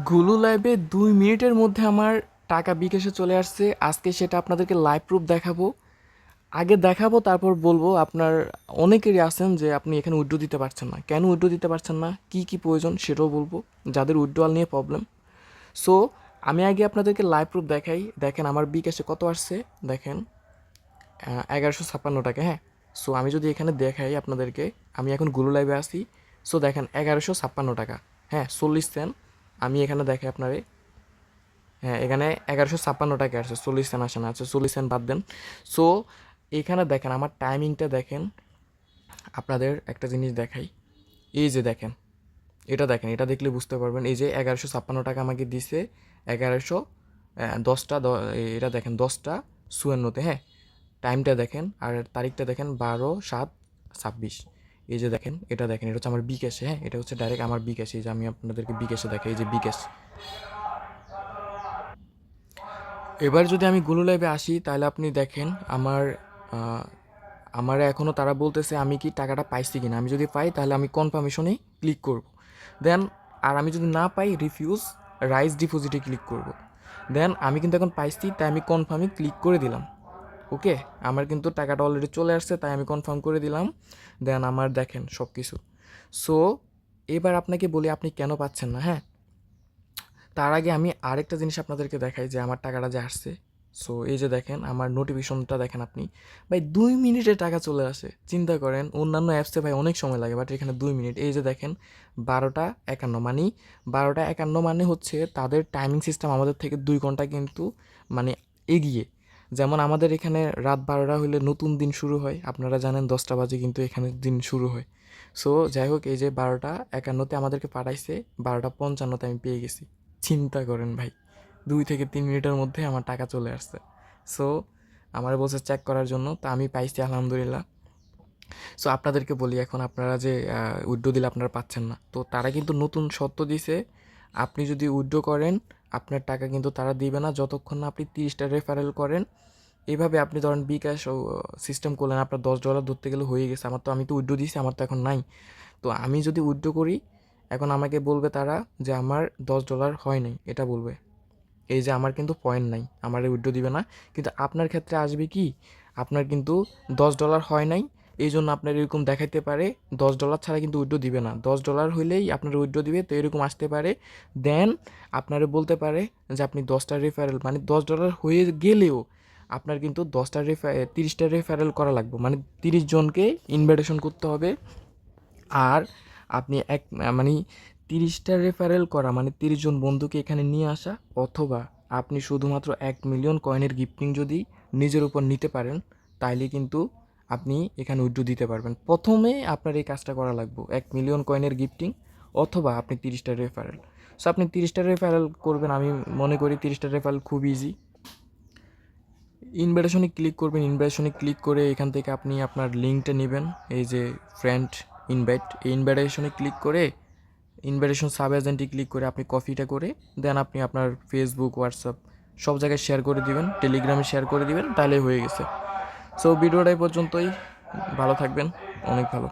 গুলু লাইভে 2 মিনিটের মধ্যে আমার টাকা বিকাশে চলে আসছে। আজকে সেটা আপনাদেরকে লাইভ প্রুফ দেখাবো। আগে দেখাবো তারপর বলবো। আপনার অনেকেরই আছেন যে আপনি এখানে উইথড্র দিতে পারছেন না, কেন উইথড্র দিতে পারছেন না, কি কি প্রয়োজন সেটাও বলবো, যাদের উইথড্রয়াল নিয়ে প্রবলেম। সো আমি আগে আপনাদেরকে লাইভ প্রুফ দেখাই। দেখেন আমার বিকাশে কত আসছে, দেখেন 1156 টাকা। হ্যাঁ, সো আমি যদি এখানে দেখাই আপনাদেরকে, আমি এখন গুলো লাইভে আসি। সো দেখেন 1156 টাকা, হ্যাঁ 40 সেন্ট। আমি এখানে দেখাই আপনারে, হ্যাঁ এখানে 1156 টাকা আসছে, 40 সেন্ট আসে না, আচ্ছা 40 সেন্ট বাদ দেন। সো এখানে দেখেন আমার টাইমিংটা দেখেন। আপনাদের একটা জিনিস দেখাই, এই যে দেখেন, এটা দেখেন, এটা দেখলে বুঝতে পারবেন। এই যে 1156 টাকা আমাকে দিছে, 1110টা, এটা দেখেন 10টা 54-তে। হ্যাঁ, টাইমটা দেখেন আর তারিখটা দেখেন 12/7/26। এই যে দেখেন, এটা দেখেন, এটা হচ্ছে আমার বিকাশে। হ্যাঁ, এটা হচ্ছে ডাইরেক্ট আমার বিকাশে। এই যে আমি আপনাদেরকে বিকাশে দেখাই, এই যে বিকাশ। এবার যদি আমি গুলো লাইভে আসি তাহলে আপনি দেখেন আমার আহ, আমার এখনও তারা বলতেছে আমি কি টাকাটা পাইছি কিনা। আমি যদি পাই তাহলে আমি কনফার্মেশনে ক্লিক করব। দেন আর আমি যদি না পাই রিফিউজ রাইজ ডিপোজিটে ক্লিক করব। দেন আমি কিন্তু এখন পাইছি, তাই আমি কনফার্মে ক্লিক করে দিলাম। ওকে, আমার কিন্তু টাকাটা অলরেডি চলে আসছে, তাই আমি কনফার্ম করে দিলাম। দেন আমার দেখেন সব কিছু। সো এবার আপনাকে বলি আপনি কেন পাচ্ছেন না। হ্যাঁ, তার আগে আমি আরেকটা জিনিস আপনাদেরকে দেখাই যে আমার টাকাটা যে আসছে। সো এই যে দেখেন আমার নোটিফিকেশনটা দেখেন আপনি, ভাই 2 মিনিটে টাকা চলে আসে। চিন্তা করেন, অন্যান্য অ্যাপসে ভাই অনেক সময় লাগে, বাট এখানে 2 মিনিট। এই যে দেখেন 12টা 51 মানে, 12টা 51 মানে হচ্ছে তাদের টাইমিং সিস্টেম আমাদের থেকে 2 ঘন্টা কিন্তু মানে এগিয়ে। যেমন আমাদের এখানে রাত 12টা হলে নতুন দিন শুরু হয়, আপনারা জানেন 10টা বাজে কিন্তু এখানে দিন শুরু হয়। সো যাই হোক, এই যে 12টা 51-তে আমাদেরকে পাঠাইছে, 12টা 55-তে আমি পেয়ে গেছি। চিন্তা করেন ভাই, 2 থেকে 3 মিনিটের মধ্যে আমার টাকা চলে আসছে। সো আমার বলছে চেক করার জন্য, তা আমি পাইছি আলহামদুলিল্লাহ। সো আপনাদেরকে বলি, এখন আপনারা যে উইথড্র দিলে আপনারা পাচ্ছেন না, তো তারা কিন্তু নতুন শর্ত দিছে। আপনি যদি উইথড্র করেন আপনার টাকা কিন্তু তারা দিবে না যতক্ষণ না আপনি 30টা রেফারেল করেন। এইভাবে আপনি ধরেন বিকাশ ও সিস্টেম করলেন, আপনার $10 ধরতে গেলে হয়ে গেছে। আমি তো উইথড্র দিয়েছি, আমার তো এখন নাই। তো আমি যদি উইথড্র করি, এখন আমাকে বলবে তারা যে আমার $10 হয় নাই, এটা বলবে। এই যে আমার কিন্তু পয়েন্ট নাই, আমার উইথড্র দিবে না। কিন্তু আপনার ক্ষেত্রে আসবে কি, আপনার কিন্তু $10 হয় নাই, এই জন্য আপনার এরকম দেখাইতে পারে। $10 ছাড়া কিন্তু উইথড্র দিবে না, $10 হইলেই আপনার উইথড্র দিবে, তো এরকম আসতে পারে। দেন আপনারা বলতে পারে যে আপনি 10টা রেফারেল, মানে $10 হয়ে গেলেও আপনার কিন্তু 30টা রেফারেল করা লাগবে, মানে 30 জনকে ইনভাইটেশন করতে হবে। আর আপনি মানে 30টা রেফারেল করা মানে 30 জন বন্ধুকে এখানে নিয়ে আসা, অথবা আপনি শুধুমাত্র 1 মিলিয়ন কয়েনের গিফটিং যদি নিজের উপর নিতে পারেন, তাইলে কিন্তু আপনি এখানে উইথড্র দিতে পারবেন। প্রথমে আপনার এই কাজটা করা লাগবে, 1 মিলিয়ন কয়েনের গিফটিং অথবা আপনি 30টা রেফারেল। সো আপনি 30টা রেফারেল করবেন, আমি মনে করি 30টা রেফারেল খুব ইজি। ইনভাইটেশনে ক্লিক করবেন, ইনভাইটেশনে ক্লিক করে এখান থেকে আপনি আপনার লিঙ্কটা নেবেন, এই যে ফ্রেন্ড ইনভাইট, এই ইনভাইটেশনে ক্লিক করে ইনভাইটেশন সাব এজেন্টে ক্লিক করে আপনি কপিটা করে দেন আপনি আপনার ফেসবুক, হোয়াটসঅ্যাপ সব জায়গায় শেয়ার করে দিবেন, টেলিগ্রামে শেয়ার করে দিবেন, তাহলে হয়ে গেছে। সো ভিডিওটা এই পর্যন্তই, ভালো থাকবেন, অনেক ভালো।